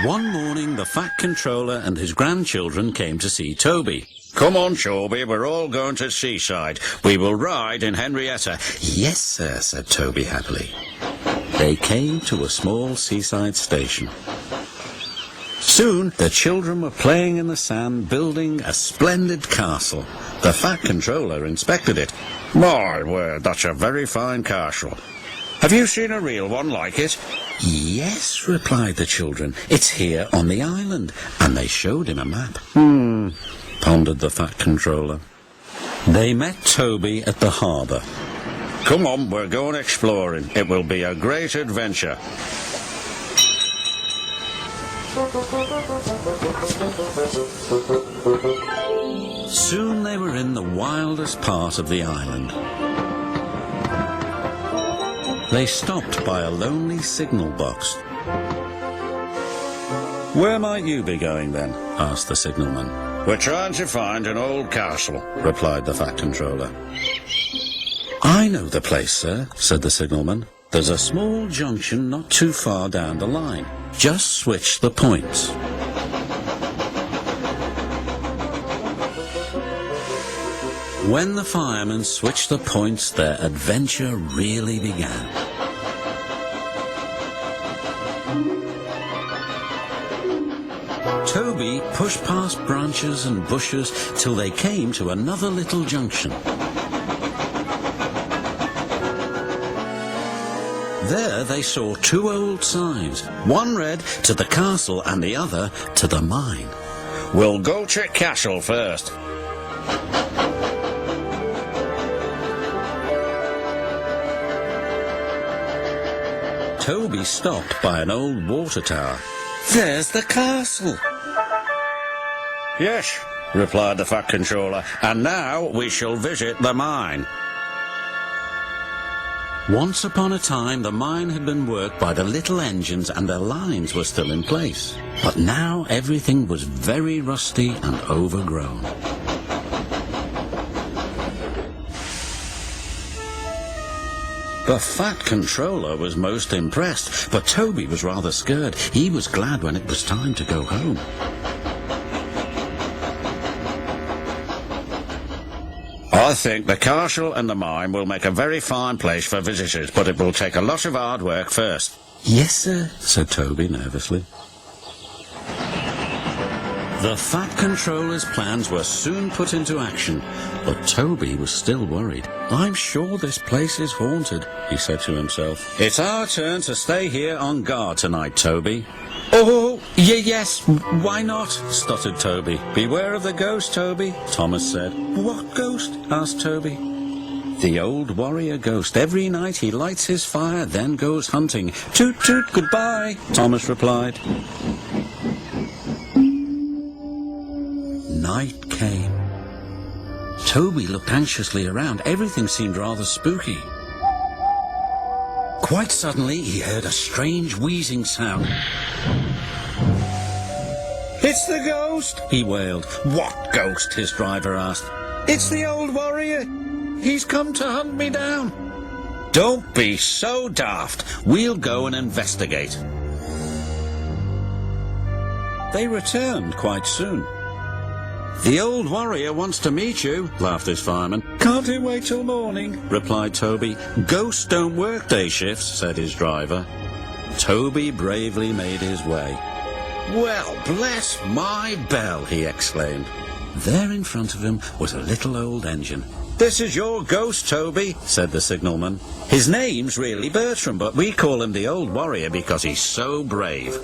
One morning, the Fat Controller and his grandchildren came to see Toby. Come on, Toby, we're all going to Seaside. We will ride in Henrietta. Yes, sir, said Toby happily. They came to a small seaside station. Soon, the children were playing in the sand, building a splendid castle. The Fat Controller inspected it. My word, that's a very fine castle. Have you seen a real one like it? Yes, replied the children. It's here on the island. And they showed him a map. Pondered the Fat Controller. They met Toby at the harbour. Come on, we're going exploring. It will be a great adventure. Soon they were in the wildest part of the island. They stopped by a lonely signal box. Where might you be going then? Asked the signalman. We're trying to find an old castle, replied the Fat Controller. I know the place, sir, said the signalman. There's a small junction not too far down the line. Just switch the points. When the firemen switched the points, their adventure really began. Toby pushed past branches and bushes till they came to another little junction. There they saw two old signs. One read, "To the castle," and the other, "To the mine." We'll go to castle first. Toby stopped by an old water tower. There's the castle. Yes, replied the Fat Controller, and now we shall visit the mine. Once upon a time, the mine had been worked by the little engines and their lines were still in place. But now everything was very rusty and overgrown. The Fat Controller was most impressed, but Toby was rather scared. He was glad when it was time to go home. I think the castle and the mine will make a very fine place for visitors, but it will take a lot of hard work first. Yes, sir, said Toby nervously. The Fat Controller's plans were soon put into action, but Toby was still worried. I'm sure this place is haunted, he said to himself. It's our turn to stay here on guard tonight, Toby. Oh, yes, why not? Stuttered Toby. Beware of the ghost, Toby, Thomas said. What ghost? Asked Toby. The old warrior ghost. Every night he lights his fire, then goes hunting. Toot toot, goodbye, Thomas replied. Night came. Toby looked anxiously around. Everything seemed rather spooky. Quite suddenly, he heard a strange wheezing sound. It's the ghost, he wailed. What ghost? His driver asked. It's the old warrior. He's come to hunt me down. Don't be so daft. We'll go and investigate. They returned quite soon. The old warrior wants to meet you, laughed his fireman. Can't he wait till morning? Replied Toby. Ghosts don't work day shifts, said his driver. Toby bravely made his way. Well, bless my bell, he exclaimed. There in front of him was a little old engine. This is your ghost, Toby, said the signalman. His name's really Bertram, but we call him the old warrior because he's so brave.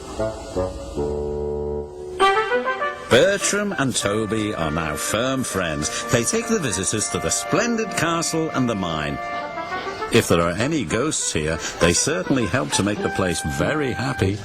Bertram and Toby are now firm friends. They take the visitors to the splendid castle and the mine. If there are any ghosts here, they certainly help to make the place very happy.